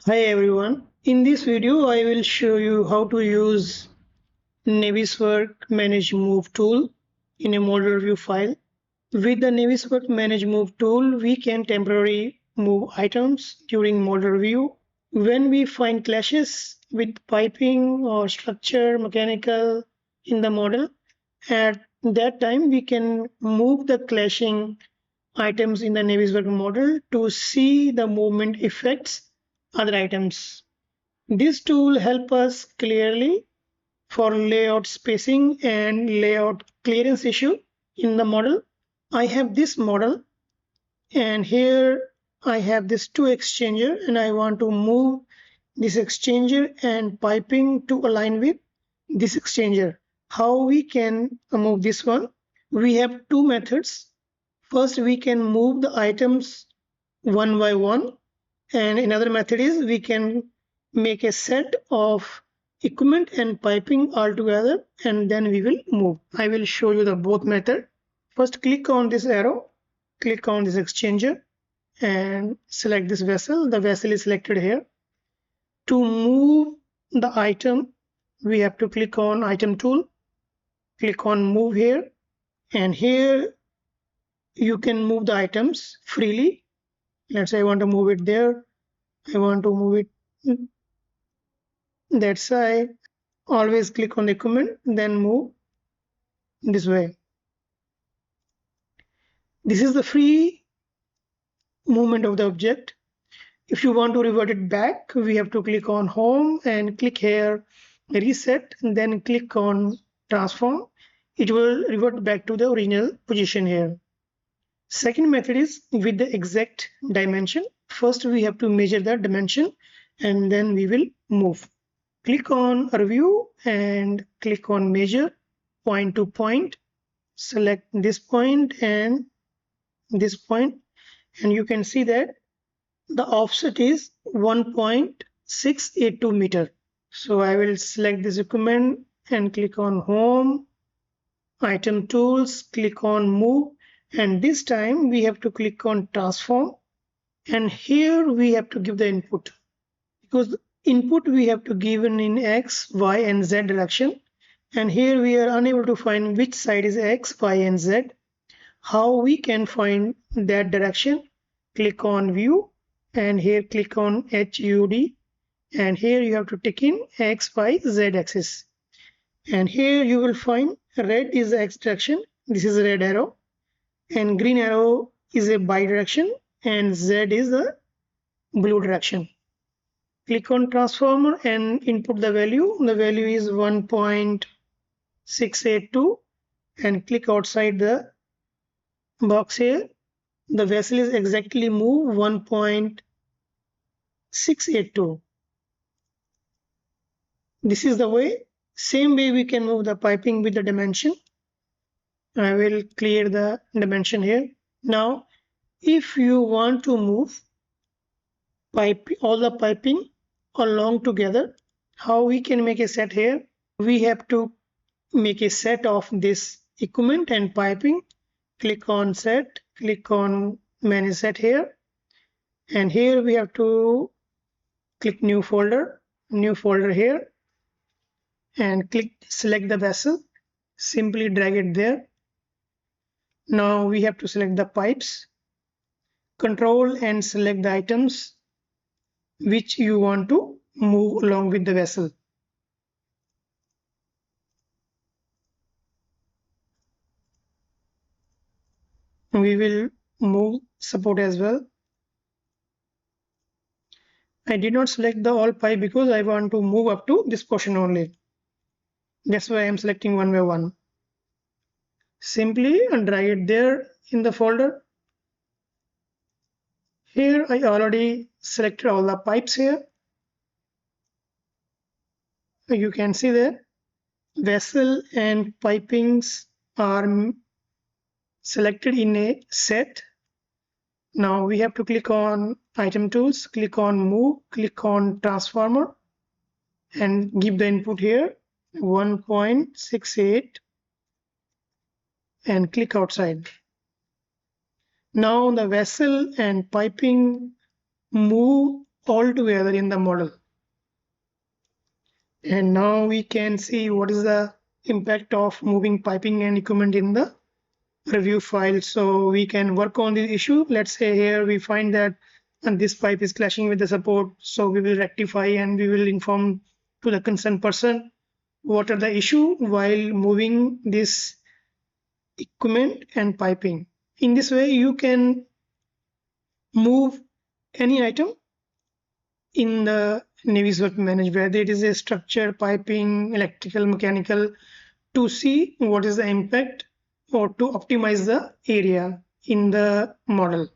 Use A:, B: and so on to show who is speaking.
A: Hi everyone. In this video, I will show you how to use Navisworks Manage Move Tool in a model view file. With the Navisworks Manage Move Tool, we can temporarily move items during model view. When we find clashes with piping or structure, mechanical in the model, at that time we can move the clashing items in the Navisworks model to see the movement effects other items. This tool helps us clearly for layout spacing and layout clearance issue in the model. I have this model and here I have this two exchanger and I want to move this exchanger and piping to align with this exchanger. How we can move this one? We have two methods. First, we can move the items one by one, and another method is we can make a set of equipment and piping all together and then we will move. I will show you the both method. First, click on this arrow, click on this exchanger and select this vessel. The vessel is selected here. To move the item, we have to click on item tool, click on move here, and here you can move the items freely. Let's say I want to move it there, I want to move it that side. Always click on the equipment, then move this way. This is the free movement of the object. If you want to revert it back, we have to click on home and click here reset, and then click on transform. It will revert back to the original position here. Second method is with the exact dimension. First we have to measure the dimension and then we will move. Click on review and click on measure point to point. Select this point and this point, and you can see that the offset is 1.682 meter. So I will select this equipment and click on home, item tools, click on move, and this time we have to click on transform, and here we have to give the input, because input we have to give in x, y and z direction, and here we are unable to find which side is x, y and z. How we can find that direction? Click on view and here click on HUD, and here you have to tick in x, y, z axis, and here you will find red is the x direction, this is a red arrow, and green arrow is a y direction, and z is the blue direction. Click on transformer and input the value. The value is 1.682 and click outside the box here. The vessel is exactly moved 1.682. This is the way. Same way we can move the piping with the dimension. I will clear the dimension here. Now, if you want to move all the piping along together, how we can make a set here? We have to make a set of this equipment and piping. Click on set, click on manage set here, and here we have to click new folder here, and select the vessel, simply drag it there. Now we have to select the pipes, control and select the items which you want to move along with the vessel. We will move support as well. I did not select the all pipe because I want to move up to this portion only. That's why I am selecting one by one. Simply drag it there in the folder. Here I already selected all the pipes here. You can see that vessel and pipings are selected in a set. Now we have to click on item tools, click on move, click on transformer and give the input here 1.68 and click outside. Now the vessel and piping move all together in the model. And now we can see what is the impact of moving piping and equipment in the review file. So we can work on the issue. Let's say here we find that and this pipe is clashing with the support. So we will rectify and we will inform to the concerned person what are the issue while moving this equipment and piping. In this way, you can move any item in the Navisworks Manage, whether it is a structure, piping, electrical, mechanical, to see what is the impact or to optimize the area in the model.